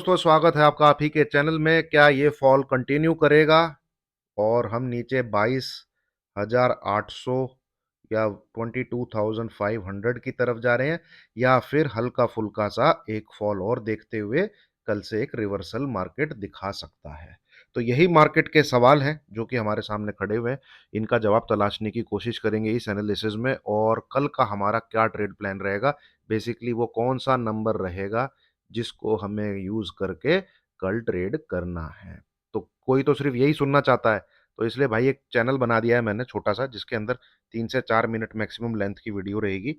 दोस्तों, स्वागत है आपका आप ही के चैनल में। क्या ये फॉल कंटिन्यू करेगा और हम नीचे 22,800 या 22,500 की तरफ जा रहे हैं, या फिर हल्का फुल्का सा एक फॉल और देखते हुए कल से एक रिवर्सल मार्केट दिखा सकता है? तो यही मार्केट के सवाल हैं जो कि हमारे सामने खड़े हुए हैं। इनका जवाब तलाशने की कोशिश करेंगे इस एनालिसिस में, और कल का हमारा क्या ट्रेड प्लान रहेगा, बेसिकली वो कौन सा नंबर रहेगा जिसको हमें यूज करके कल ट्रेड करना है। तो कोई तो सिर्फ यही सुनना चाहता है, तो इसलिए भाई एक चैनल बना दिया है मैंने छोटा सा, जिसके अंदर 3 से 4 मिनट मैक्सिमम लेंथ की वीडियो रहेगी।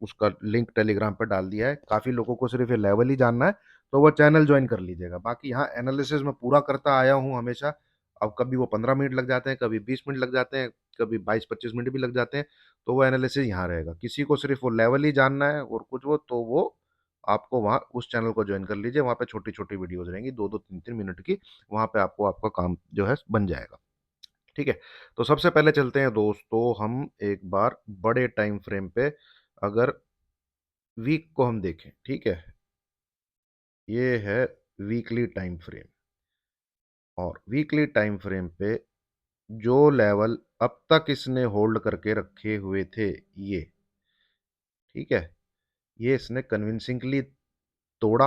उसका लिंक टेलीग्राम पे डाल दिया है। काफी लोगों को सिर्फ ये लेवल ही जानना है, तो वो चैनल ज्वाइन कर लीजिएगा। बाकी यहाँ एनालिसिस में पूरा करता आया हूँ हमेशा। अब कभी वो 15 मिनट लग जाते हैं, कभी 20 मिनट लग जाते हैं, कभी 22-25 मिनट भी लग जाते हैं। तो वो एनालिसिस यहाँ रहेगा। किसी को सिर्फ वो लेवल ही जानना है और कुछ वो, तो वो आपको वहाँ उस चैनल को ज्वाइन कर लीजिए। वहाँ पे छोटी छोटी वीडियोज रहेंगी, 2-2 3-3 मिनट की। वहाँ पे आपको आपका काम जो है बन जाएगा। ठीक है। तो सबसे पहले चलते हैं दोस्तों, हम एक बार बड़े टाइम फ्रेम पे अगर वीक को हम देखें। ठीक है, ये है वीकली टाइम फ्रेम, और वीकली टाइम फ्रेम पे जो लेवल अब तक इसने होल्ड करके रखे हुए थे, ये ठीक है, ये इसने कन्विंसिंगली तोड़ा,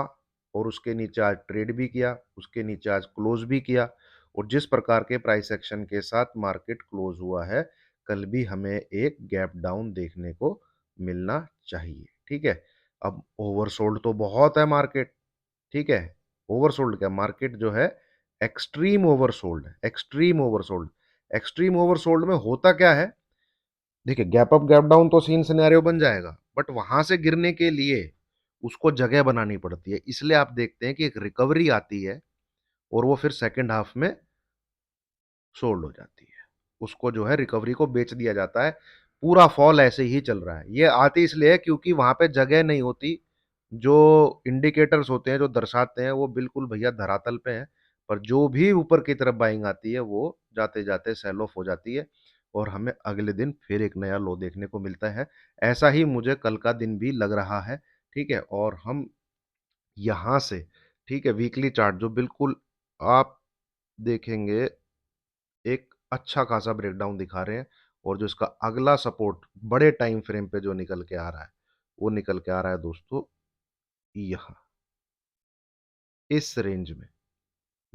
और उसके नीचे आज ट्रेड भी किया, उसके नीचे आज क्लोज भी किया। और जिस प्रकार के प्राइस एक्शन के साथ मार्केट क्लोज हुआ है, कल भी हमें एक गैप डाउन देखने को मिलना चाहिए। ठीक है। अब ओवरसोल्ड तो बहुत है मार्केट। ठीक है, ओवरसोल्ड क्या, मार्केट जो है एक्सट्रीम ओवरसोल्ड है, एक्सट्रीम ओवरसोल्ड। एक्सट्रीम ओवरसोल्ड में होता क्या है, देखिए, गैप अप गैप डाउन तो सीन सिनेरियो बन जाएगा, बट वहां से गिरने के लिए उसको जगह बनानी पड़ती है। इसलिए आप देखते हैं कि एक रिकवरी आती है और वो फिर सेकंड हाफ में सोल्ड हो जाती है। उसको जो है रिकवरी को बेच दिया जाता है। पूरा फॉल ऐसे ही चल रहा है। ये आती इसलिए है क्योंकि वहां पे जगह नहीं होती। जो इंडिकेटर्स होते हैं जो दर्शाते हैं, वो बिल्कुल भैया धरातल पे हैं। पर जो भी ऊपर की तरफ बाइंग आती है, वो जाते जाते सेल ऑफ हो जाती है, और हमें अगले दिन फिर एक नया लो देखने को मिलता है। ऐसा ही मुझे कल का दिन भी लग रहा है। ठीक है, और हम यहां से, ठीक है, वीकली चार्ट जो बिल्कुल आप देखेंगे एक अच्छा खासा ब्रेकडाउन दिखा रहे हैं, और जो इसका अगला सपोर्ट बड़े टाइम फ्रेम पे जो निकल के आ रहा है, वो निकल के आ रहा है दोस्तों यहां, इस रेंज में।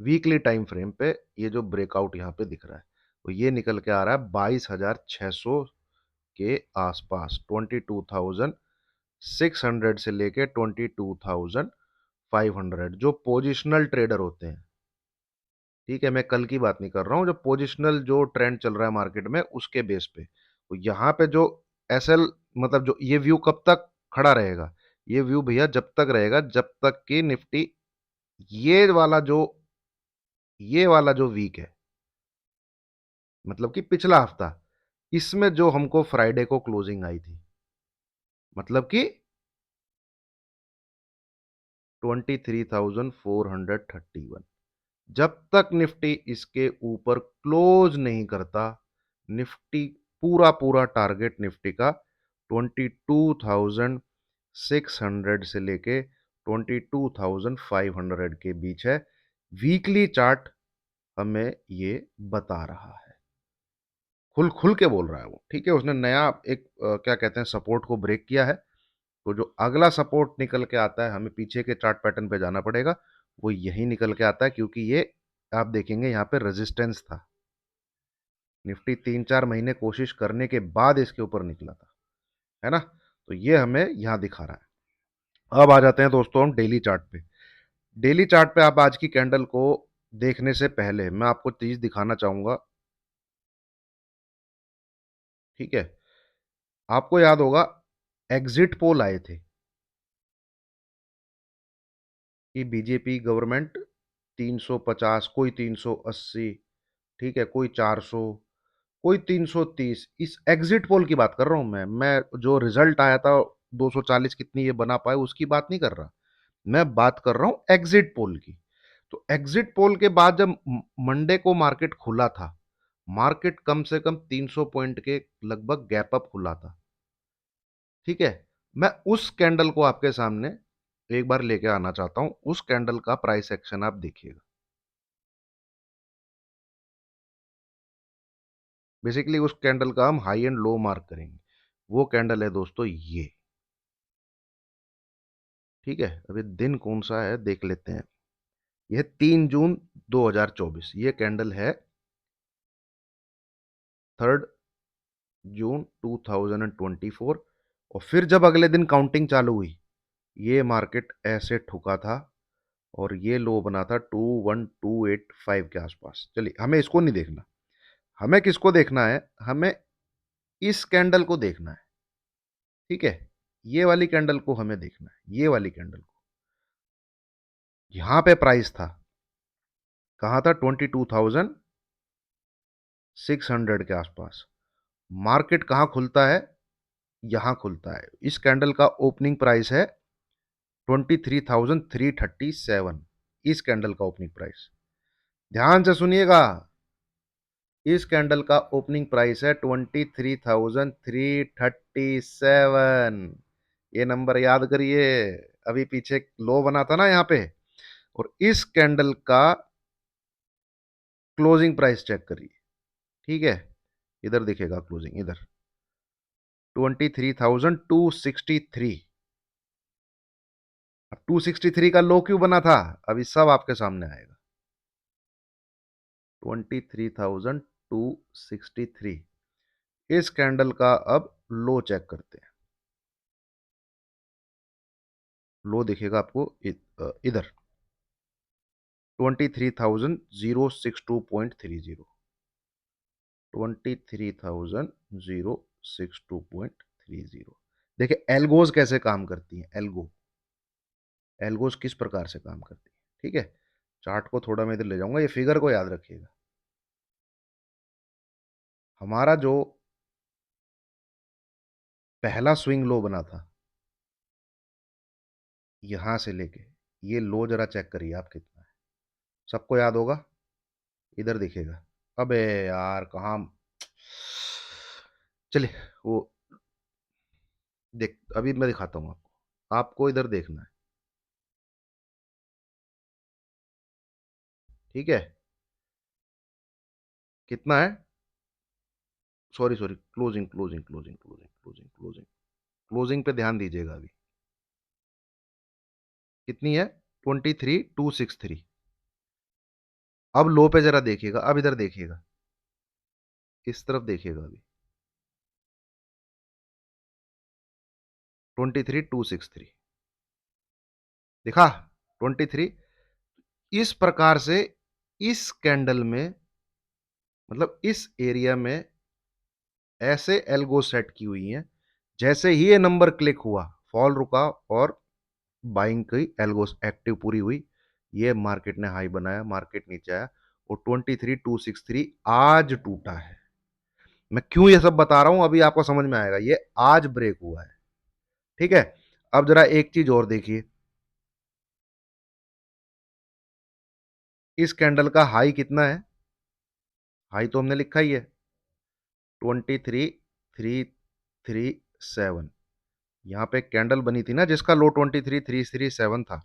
वीकली टाइम फ्रेम पे ये जो ब्रेकआउट यहां पे दिख रहा है, तो ये निकल के आ रहा है 22,600 के आसपास। 22,600 से लेके 22,500 जो पोजिशनल ट्रेडर होते हैं। ठीक है, मैं कल की बात नहीं कर रहा हूं, जो पोजिशनल जो ट्रेंड चल रहा है मार्केट में उसके बेस पे, तो यहाँ पे जो एसएल, मतलब जो ये व्यू कब तक खड़ा रहेगा, ये व्यू भैया जब तक रहेगा जब तक कि निफ्टी, ये वाला जो ये वाला जो वीक है, मतलब कि पिछला हफ्ता, इसमें जो हमको फ्राइडे को क्लोजिंग आई थी, मतलब कि 23,431, जब तक निफ्टी इसके ऊपर क्लोज नहीं करता, निफ्टी पूरा पूरा टारगेट निफ्टी का 22,600 से लेके 22,500 के बीच है। वीकली चार्ट हमें ये बता रहा है, खुल खुल के बोल रहा है वो। ठीक है, उसने नया एक क्या कहते हैं, सपोर्ट को ब्रेक किया है। तो जो अगला सपोर्ट निकल के आता है, हमें पीछे के चार्ट पैटर्न पे जाना पड़ेगा, वो यही निकल के आता है, क्योंकि ये आप देखेंगे यहाँ पे रेजिस्टेंस था। निफ्टी 3-4 महीने कोशिश करने के बाद इसके ऊपर निकला था, है ना। तो ये हमें यहाँ दिखा रहा है। अब आ जाते हैं दोस्तों हम डेली चार्ट पे। डेली चार्ट पे आप आज की कैंडल को देखने से पहले मैं आपको चीज दिखाना चाहूंगा। ठीक है, आपको याद होगा एग्जिट पोल आए थे कि बीजेपी गवर्नमेंट 350, कोई 380, ठीक है, कोई 400, कोई 330। इस एग्जिट पोल की बात कर रहा हूं मैं जो रिजल्ट आया था 240 कितनी ये बना पाए उसकी बात नहीं कर रहा। मैं बात कर रहा हूं एग्जिट पोल की। तो एग्जिट पोल के बाद जब मंडे को मार्केट खुला था, मार्केट कम से कम 300 पॉइंट के लगभग गैप अप खुला था। ठीक है, मैं उस कैंडल को आपके सामने एक बार लेके आना चाहता हूं, उस कैंडल का प्राइस एक्शन आप देखिएगा। बेसिकली उस कैंडल का हम हाई एंड लो मार्क करेंगे। वो कैंडल है दोस्तों ये। ठीक है, अभी दिन कौन सा है देख लेते हैं। यह 3 जून 2024, ये कैंडल है 3 जून 2024। और फिर जब अगले दिन काउंटिंग चालू हुई, ये मार्केट ऐसे ठुका था और ये लो बना था 21285 के आसपास। चलिए, हमें इसको नहीं देखना, हमें किसको देखना है, हमें इस कैंडल को देखना है। ठीक है, ये वाली कैंडल को हमें देखना है, ये वाली कैंडल को। यहां पे प्राइस था, कहां था, 22,600 के आसपास। मार्केट कहां खुलता है, यहां खुलता है। इस कैंडल का ओपनिंग प्राइस है 23,337। इस कैंडल का ओपनिंग प्राइस, ध्यान से सुनिएगा, इस कैंडल का ओपनिंग प्राइस है 23,337। ये नंबर याद करिए। अभी पीछे लो बना था ना यहाँ पे, और इस कैंडल का क्लोजिंग प्राइस चेक करिए। ठीक है, इधर दिखेगा क्लोजिंग, इधर 23,263। अब 263 का लो क्यों बना था, अभी सब आपके सामने आएगा। 23,263, इस कैंडल का अब लो चेक करते हैं। लो दिखेगा आपको इधर 23,062.30। 23,062.30। देखिए एल्गोज कैसे काम करती हैं, एल्गोज किस प्रकार से काम करती है। ठीक है, चार्ट को थोड़ा मैं इधर ले जाऊंगा, ये फिगर को याद रखिएगा। हमारा जो पहला स्विंग लो बना था, यहां से लेके ये लो जरा चेक करिए आप कितना है, सबको याद होगा, इधर दिखेगा। अबे यार कहाँ, चलिए वो देख, अभी मैं दिखाता हूँ आपको, आपको इधर देखना है। ठीक है, कितना है, sorry sorry, closing closing closing closing closing closing, closing पे ध्यान दीजिएगा। अभी कितनी है, 23,263। अब लो पे जरा देखिएगा, अब इधर देखिएगा, इस तरफ देखिएगा, अभी 23,263 दिखा, 23। इस प्रकार से इस कैंडल में, मतलब इस एरिया में ऐसे एल्गो सेट की हुई हैं, जैसे ही ये नंबर क्लिक हुआ, फॉल रुका और बाइंग की एल्गोस एक्टिव पूरी हुई, ये मार्केट ने हाई बनाया, मार्केट नीचे आया और 23,263 आज टूटा है। मैं क्यों ये सब बता रहा हूं, अभी आपको समझ में आएगा, ये आज ब्रेक हुआ है। ठीक है, अब जरा एक चीज और देखिए, इस कैंडल का हाई कितना है, हाई तो हमने लिखा ही है 23,337। यहां पे कैंडल बनी थी ना जिसका लो 23,337 था।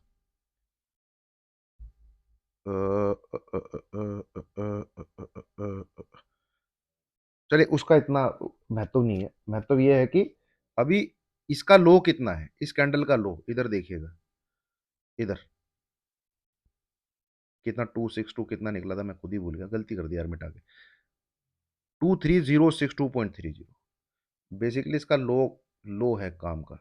चलिए उसका इतना महत्व नहीं है, महत्व यह है कि अभी इसका लो कितना है, इस कैंडल का लो इधर देखिएगा, इधर कितना 262 कितना निकला था, मैं खुद ही भूल गया, गलती कर दी यार मिटा के। 23,062.30, बेसिकली इसका लो, लो है काम का।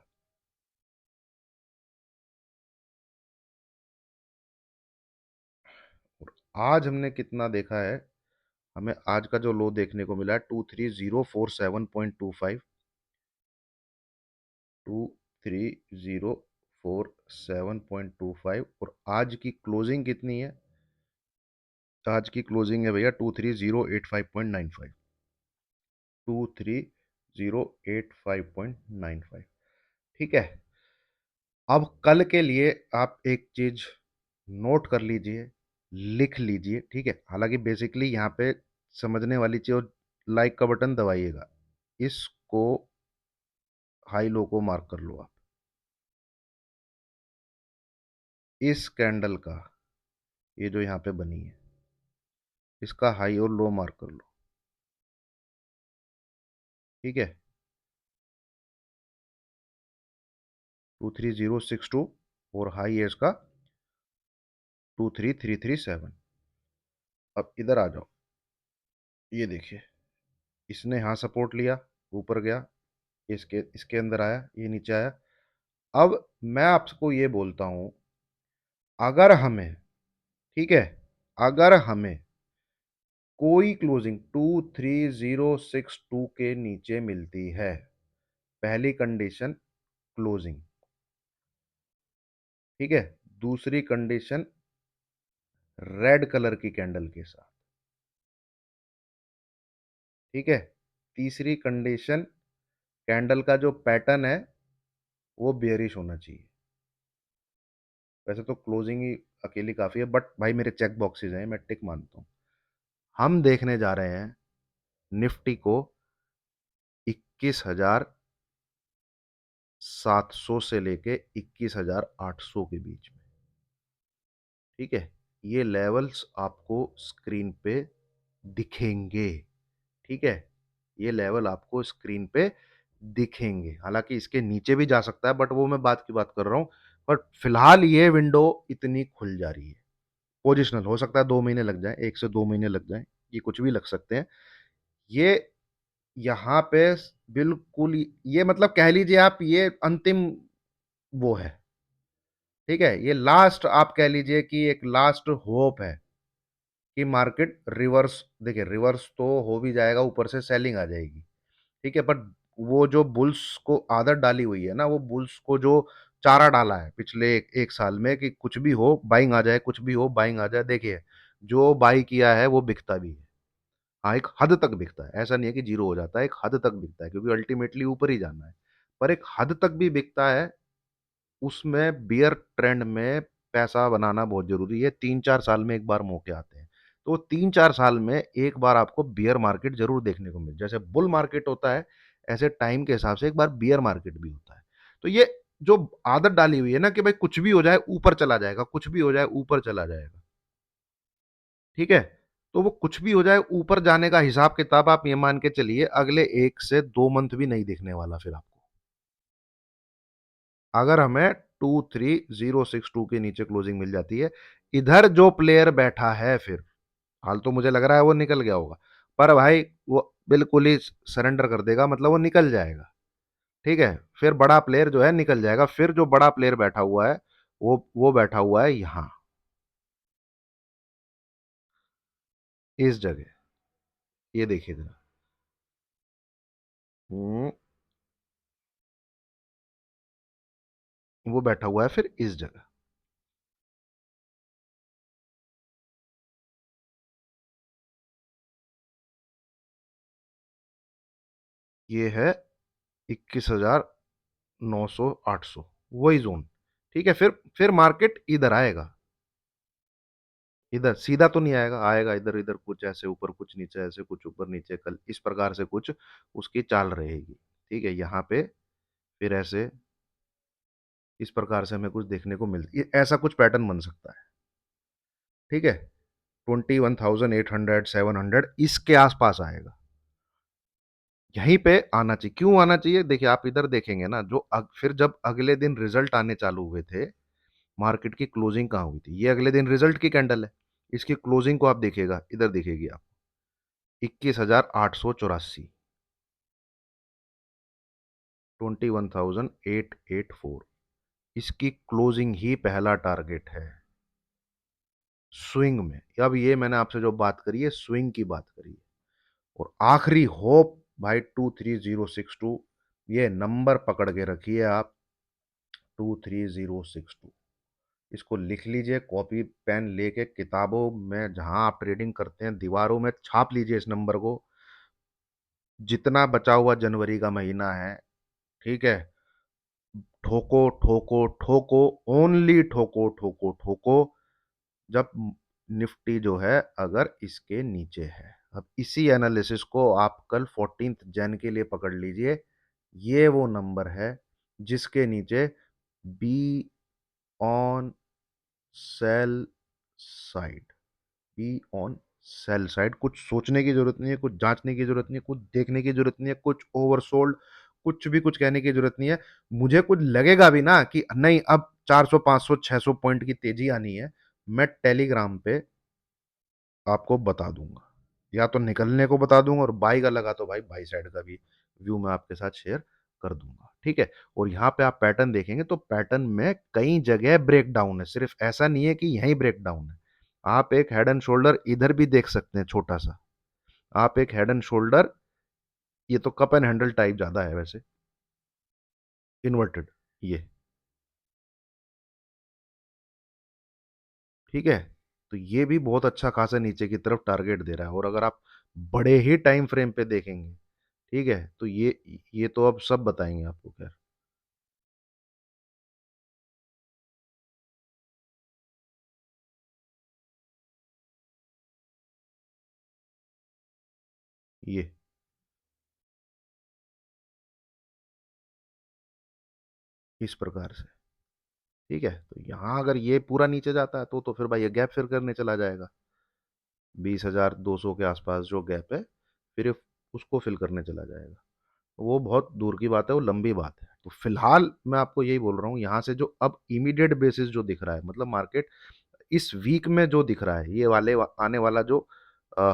और आज हमने कितना देखा है, हमें आज का जो लो देखने को मिला है 23,047.25। 23,047.25, और आज की क्लोजिंग कितनी है, आज की क्लोजिंग है भैया 23,085.95। 23,085.95। ठीक है, अब कल के लिए आप एक चीज नोट कर लीजिए, लिख लीजिए। ठीक है, हालांकि बेसिकली यहाँ पे समझने वाली चीज, लाइक का बटन दबाइएगा, इसको हाई लो को मार्क कर लो आप। इस कैंडल का, ये जो यहां पे बनी है, इसका हाई और लो मार्क कर लो। ठीक है, 23062 और हाई है इसका 23337। अब इधर आ जाओ, ये देखिए, इसने यहां सपोर्ट लिया, ऊपर गया, इसके इसके अंदर आया, ये नीचे आया। अब मैं आपको ये बोलता हूं, अगर हमें, ठीक है, अगर हमें कोई क्लोजिंग 23062 के नीचे मिलती है, पहली कंडीशन क्लोजिंग, ठीक है, दूसरी कंडीशन रेड कलर की कैंडल के साथ, ठीक है, तीसरी कंडीशन कैंडल का जो पैटर्न है वो बेयरिश होना चाहिए। वैसे तो क्लोजिंग ही अकेली काफी है, बट भाई मेरे चेक बॉक्सेज हैं, मैं टिक मानता हूं। हम देखने जा रहे हैं निफ्टी को 21,700 से लेके 21,800 के बीच में। ठीक है, ये लेवल्स आपको स्क्रीन पे दिखेंगे। ठीक है, ये लेवल आपको स्क्रीन पे दिखेंगे, हालांकि इसके नीचे भी जा सकता है, बट वो मैं बात की बात कर रहा हूं। बट फिलहाल ये विंडो इतनी खुल जा रही है। पोजिशनल हो सकता है 2 महीने लग जाए, 1 से 2 महीने लग जाए, ये कुछ भी लग सकते हैं। ये यहाँ पे बिल्कुल ये मतलब कह लीजिए आप, ये अंतिम वो है। ठीक है, ये लास्ट आप कह लीजिए कि एक लास्ट होप है कि मार्केट रिवर्स, देखिए रिवर्स तो हो भी जाएगा, ऊपर से सेलिंग आ जाएगी। ठीक है, बट वो जो बुल्स को आदत डाली हुई है ना, वो बुल्स को जो चारा डाला है पिछले एक साल में कि कुछ भी हो बाइंग आ जाए, कुछ भी हो बाइंग आ जाए, देखिए जो बाई किया है वो बिकता भी है। हाँ, एक हद तक बिकता है, ऐसा नहीं है कि जीरो हो जाता है, एक हद तक बिकता है, क्योंकि अल्टीमेटली ऊपर ही जाना है। पर एक हद तक भी बिकता है। उसमें बियर ट्रेंड में पैसा बनाना बहुत जरूरी है, 3-4 साल में एक बार मौके आते हैं। तो 3-4 साल में एक बार आपको बियर मार्केट जरूर देखने को मिले, जैसे बुल मार्केट होता है, ऐसे टाइम के हिसाब से एक बार बियर मार्केट भी होता है। तो ये जो आदत डाली हुई है ना कि भाई कुछ भी हो जाए ऊपर चला जाएगा, कुछ भी हो जाए ऊपर चला जाएगा, ठीक है, तो वो कुछ भी हो जाए ऊपर जाने का हिसाब किताब आप ये मान के चलिए अगले 1 से 2 मंथ भी नहीं दिखने वाला फिर आपको, अगर हमें 23062 के नीचे क्लोजिंग मिल जाती है। इधर जो प्लेयर बैठा है, फिर हाल तो मुझे लग रहा है वो निकल गया होगा, पर भाई वो बिल्कुल ही सरेंडर कर देगा, मतलब वो निकल जाएगा। ठीक है, फिर बड़ा प्लेयर जो है निकल जाएगा, फिर जो बड़ा प्लेयर बैठा हुआ है वो बैठा हुआ है यहां, इस जगह, ये देखिए जरा। हम्म, वो बैठा हुआ है फिर इस जगह, ये है 21,900 800, वही जोन। ठीक है, फिर मार्केट इधर आएगा, इधर सीधा तो नहीं आएगा, आएगा इधर, इधर कुछ ऐसे ऊपर कुछ नीचे, ऐसे कुछ ऊपर नीचे, कल इस प्रकार से कुछ उसकी चाल रहेगी। ठीक है, यहाँ पे फिर ऐसे इस प्रकार से हमें कुछ देखने को ऐसा कुछ पैटर्न बन सकता है। ठीक है, 21,800 700 इसके आसपास आएगा, यहीं पे आना चाहिए। क्यों आना चाहिए, देखिए आप इधर देखेंगे ना, फिर जब अगले दिन रिजल्ट आने चालू हुए थे, मार्केट की क्लोजिंग कहाँ हुई थी, ये अगले दिन रिजल्ट की कैंडल है, इसकी क्लोजिंग को आप देखिएगा, इधर दिखेगी आप, 21,884, 21,884, इसकी क्लोजिंग ही पहला टारगेट है स्विंग में। अब ये मैंने आपसे जो बात करी है स्विंग की बात करी है, और आखिरी होप भाई 23062, ये नंबर पकड़ के रखिए आप, 23062, इसको लिख लीजिए, कॉपी पेन लेके किताबों में जहां आप ट्रेडिंग करते हैं दीवारों में छाप लीजिए इस नंबर को। जितना बचा हुआ जनवरी का महीना है, ठीक है, ठोको ठोको ठोको, ओनली ठोको ठोको ठोको, जब निफ्टी जो है अगर इसके नीचे है। अब इसी एनालिसिस को आप कल 14 जन के लिए पकड़ लीजिए, ये वो नंबर है जिसके नीचे be on sell side, be on sell side. कुछ सोचने की जरूरत नहीं है, कुछ जांचने की जरूरत नहीं है, कुछ देखने की जरूरत नहीं है, कुछ ओवरसोल्ड, कुछ भी कुछ कहने की जरूरत नहीं है। मुझे कुछ लगेगा भी ना कि नहीं अब 400 500 600 पॉइंट की तेजी आनी है, मैं टेलीग्राम पे आपको बता दूंगा, या तो निकलने को बता दूंगा, और बाई का लगा तो भाई बाई साइड का भी व्यू मैं आपके साथ शेयर कर दूंगा, ठीक है। और यहाँ पे आप पैटर्न देखेंगे तो पैटर्न में कई जगह ब्रेक डाउन है, सिर्फ ऐसा नहीं है कि यहीं ब्रेक डाउन है। आप एक हेड एंड शोल्डर इधर भी देख सकते हैं छोटा सा, आप एक हेड एंड शोल्डर, ये तो कप एंड हैंडल टाइप ज्यादा है वैसे, इन्वर्टेड, ये, ठीक है। तो ये भी बहुत अच्छा खासा नीचे की तरफ टारगेट दे रहा है, और अगर आप बड़े ही टाइम फ्रेम पे देखेंगे, ठीक है, तो ये तो अब सब बताएंगे आपको, खैर। ये इस प्रकार से, ठीक है। तो यहाँ अगर ये पूरा नीचे जाता है तो फिर भाई ये गैप फिर करने चला जाएगा, 20,200 के आसपास जो गैप है, फिर ये उसको फिल करने चला जाएगा। वो बहुत दूर की बात है, वो लंबी बात है। तो फिलहाल मैं आपको यही बोल रहा हूँ, यहाँ से जो अब इमीडिएट बेसिस जो दिख रहा है, मतलब मार्केट इस वीक में जो दिख रहा है, ये आने वाला जो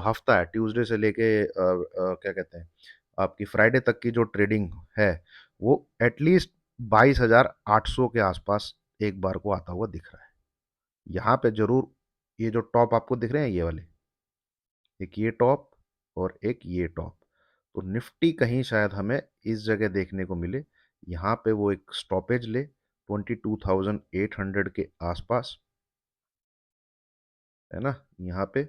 हफ्ता है, ट्यूसडे से लेके क्या कहते हैं आपकी फ्राइडे तक की जो ट्रेडिंग है, वो एटलीस्ट 22,800 के आसपास एक बार को आता हुआ दिख रहा है। यहाँ पे जरूर ये जो टॉप आपको दिख रहे हैं, ये वाले, एक ये टॉप और एक ये टॉप, तो निफ्टी कहीं शायद हमें इस जगह देखने को मिले। यहाँ पे वो एक स्टॉपेज ले 22,800 के आसपास, है ना। यहाँ पे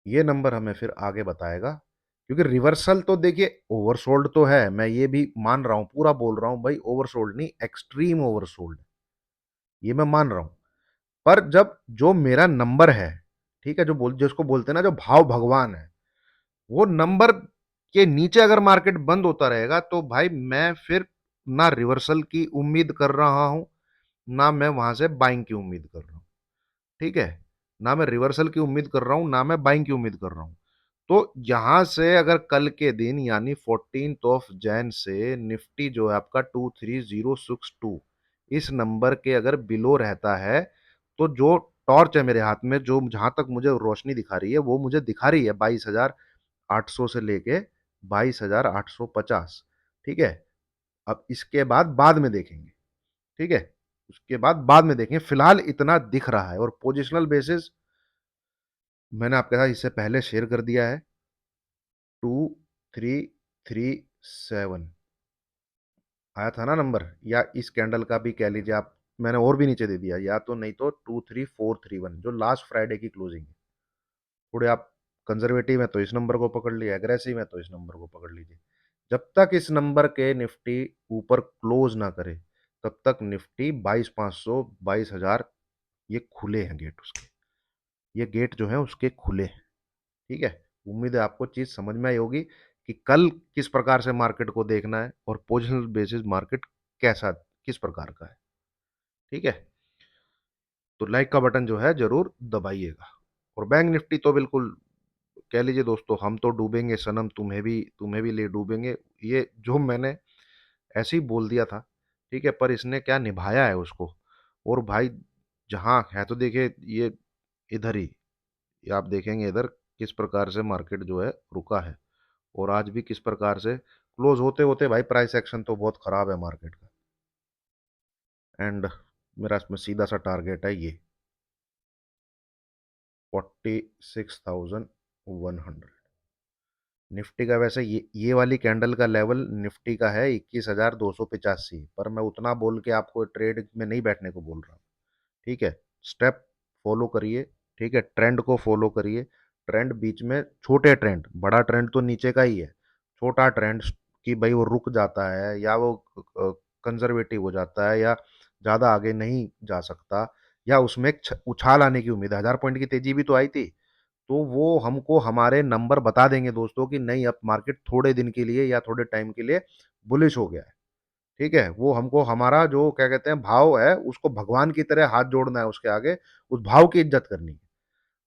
ये नंबर हमें फिर आगे बताएगा, क्योंकि रिवर्सल तो देखिए ओवरसोल्ड तो है, मैं ये भी मान रहा हूं, पूरा बोल रहा हूं भाई, ओवरसोल्ड नहीं, एक्सट्रीम ओवरसोल्ड, ये मैं मान रहा हूं। पर जब जो मेरा नंबर है, ठीक है, जो जिसको बोलते हैं ना जो भाव भगवान है, वो नंबर के नीचे अगर मार्केट बंद होता रहेगा तो भाई मैं फिर ना रिवर्सल की उम्मीद कर रहा हूं, ना मैं वहां से बाइंग की उम्मीद कर रहा हूं, ठीक है। ना मैं रिवर्सल की उम्मीद कर रहा हूं, ना मैं बाइंग की उम्मीद कर रहा हूं। तो यहां से अगर कल के दिन यानी 14 से निफ्टी जो है आपका 23062 इस नंबर के अगर बिलो रहता है, तो जो टॉर्च है मेरे हाथ में, जो जहां तक मुझे रोशनी दिखा रही है, वो मुझे दिखा रही है 22,800 से लेके 22,850, ठीक है। अब इसके बाद में देखेंगे, ठीक है, उसके बाद में देखेंगे, फिलहाल इतना दिख रहा है। और पोजिशनल बेसिस मैंने आपके साथ इससे पहले शेयर कर दिया है, 2337 आया था ना नंबर, या इस कैंडल का भी कह लीजिए आप, मैंने और भी नीचे दे दिया, या तो नहीं तो 23431 जो लास्ट फ्राइडे की क्लोजिंग है। थोड़े आप कंजर्वेटिव है तो इस नंबर को पकड़ लीजिए, एग्रेसिव है तो इस नंबर को पकड़ लीजिए। जब तक इस नंबर के निफ्टी ऊपर क्लोज ना करे, तब तक निफ्टी 22,500 22,000, ये खुले हैं गेट उसके, ये गेट जो है उसके खुले हैं, ठीक है। उम्मीद है आपको चीज समझ में आई होगी कि कल किस प्रकार से मार्केट को देखना है, और पोजिशनल बेसिस मार्केट कैसा, किस प्रकार का है, ठीक है। तो लाइक का बटन जो है जरूर दबाइएगा। और बैंक निफ्टी तो बिल्कुल कह लीजिए दोस्तों, हम तो डूबेंगे सनम, तुम्हें भी ले डूबेंगे, ये जो मैंने ऐसे ही बोल दिया था, ठीक है, पर इसने क्या निभाया है उसको। और भाई जहां है तो देखिए ये इधर ही, ये आप देखेंगे इधर किस प्रकार से मार्केट जो है रुका है, और आज भी किस प्रकार से क्लोज होते होते भाई प्राइस एक्शन तो बहुत खराब है मार्केट का। एंड मेरा इसमें सीधा सा टारगेट है ये 46,100। निफ्टी का वैसे ये वाली कैंडल का लेवल निफ्टी का है 21,285, पर मैं उतना बोल के आपको ट्रेड में नहीं बैठने को बोल रहा हूँ, ठीक है। स्टेप फॉलो करिए, ठीक है, ट्रेंड को फॉलो करिए। ट्रेंड बीच में छोटे ट्रेंड, बड़ा ट्रेंड तो नीचे का ही है, छोटा ट्रेंड कि भाई वो रुक जाता है, या वो कंजर्वेटिव हो जाता है, या ज़्यादा आगे नहीं जा सकता, या उसमें एक उछाल आने की उम्मीद है, 1,000 पॉइंट की तेजी भी तो आई थी, तो वो हमको हमारे नंबर बता देंगे दोस्तों कि नहीं अब मार्केट थोड़े दिन के लिए या थोड़े टाइम के लिए बुलिश हो गया है, ठीक है, वो हमको हमारा जो क्या कहते हैं भाव है उसको भगवान की तरह हाथ जोड़ना है उसके आगे, उस भाव की इज्जत करनी है।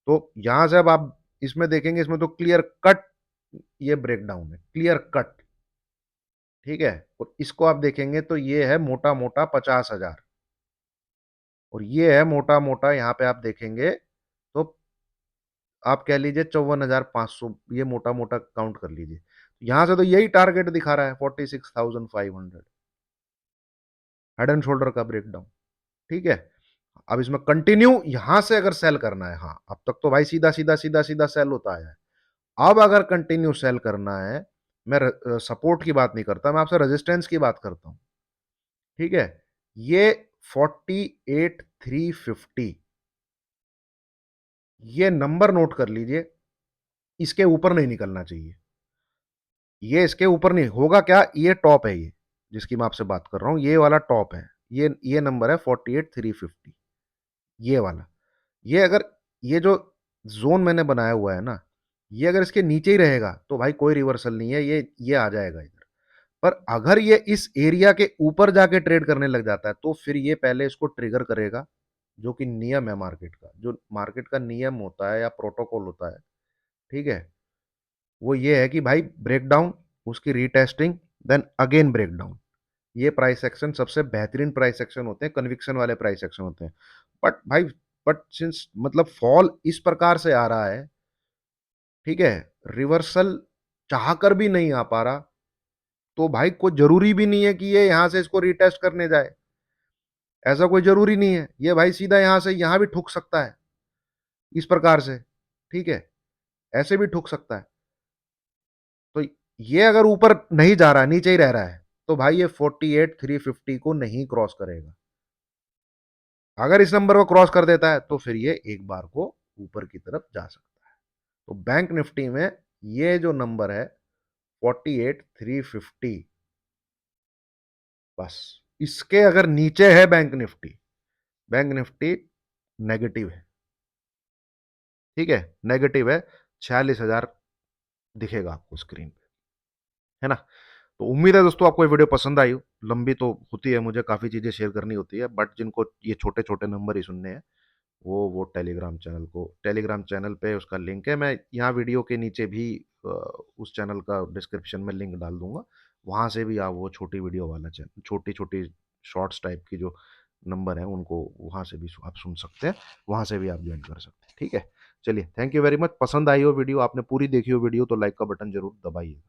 तो यहां से अब आप इसमें देखेंगे, इसमें तो क्लियर कट ये ब्रेकडाउन है, क्लियर कट। ठीक है, और इसको आप देखेंगे तो ये है मोटा मोटा 50,000, और ये है मोटा मोटा यहाँ पे आप देखेंगे तो आप कह लीजिए 54,500, ये मोटा मोटा काउंट कर लीजिए। यहां से तो यही टारगेट दिखा रहा है 46,500, हेड एंड शोल्डर का ब्रेकडाउन। ठीक है, अब इसमें कंटिन्यू यहां से अगर सेल करना है, हाँ अब तक तो भाई सीधा सीधा सीधा सीधा सेल होता है, अब अगर कंटिन्यू सेल करना है, मैं सपोर्ट की बात नहीं करता, मैं आपसे रेजिस्टेंस की बात करता हूं। ठीक है, ये 48,350, ये नंबर नोट कर लीजिए, इसके ऊपर नहीं निकलना चाहिए। ये इसके ऊपर नहीं होगा, क्या ये टॉप है, ये जिसकी मैं आपसे बात कर रहा हूं ये वाला टॉप है, ये नंबर है 48,350, ये वाला। ये अगर ये जो जोन मैंने बनाया हुआ है ना, ये अगर इसके नीचे ही रहेगा तो भाई कोई रिवर्सल नहीं है, ये आ जाएगा इधर। पर अगर ये इस एरिया के ऊपर जाके ट्रेड करने लग जाता है तो फिर ये पहले इसको ट्रिगर करेगा, जो कि नियम है मार्केट का, जो मार्केट का नियम होता है या प्रोटोकॉल होता है। ठीक है, वो ये है कि भाई ब्रेकडाउन, उसकी रीटेस्टिंग, देन अगेन ब्रेकडाउन। ये प्राइस एक्शन सबसे बेहतरीन प्राइस एक्शन होते हैं, कन्विक्शन वाले प्राइस एक्शन होते हैं। बट भाई, बट सिंस मतलब फॉल इस प्रकार से आ रहा है, ठीक है, रिवर्सल चाह कर भी नहीं आ पा रहा, तो भाई कोई जरूरी भी नहीं है कि ये यहां से इसको रिटेस्ट करने जाए, ऐसा कोई जरूरी नहीं है। ये भाई सीधा यहां से यहां भी ठुक सकता है इस प्रकार से। ठीक है, ऐसे भी ठुक सकता है। तो ये अगर ऊपर नहीं जा रहा है, नीचे ही रह रहा है, तो भाई ये 48,350 को नहीं क्रॉस करेगा। अगर इस नंबर को क्रॉस कर देता है तो फिर ये एक बार को ऊपर की तरफ जा सकता है। तो बैंक निफ्टी में ये जो नंबर है 48,350, बस इसके अगर नीचे है bank Nifty, bank Nifty negative है। ठीक है, नेगेटिव है, 46,000 दिखेगा आपको स्क्रीन पे, है ना। तो उम्मीद है दोस्तों आपको ये वीडियो पसंद आई हो। लंबी तो होती है, मुझे काफ़ी चीज़ें शेयर करनी होती है, बट जिनको ये छोटे छोटे नंबर ही सुनने हैं वो टेलीग्राम चैनल पे उसका लिंक है, मैं यहाँ वीडियो के नीचे भी उस चैनल का डिस्क्रिप्शन में लिंक डाल दूंगा। वहाँ से भी आप वो छोटी वीडियो वाला चैनल, छोटी छोटी शॉर्ट्स टाइप की जो नंबर है उनको वहाँ से भी आप सुन सकते हैं, वहाँ से भी आप ज्वाइन कर सकते हैं। ठीक है, चलिए, थैंक यू वेरी मच। पसंद आई हो वीडियो, आपने पूरी देखी हो वीडियो, तो लाइक का बटन जरूर दबाइए।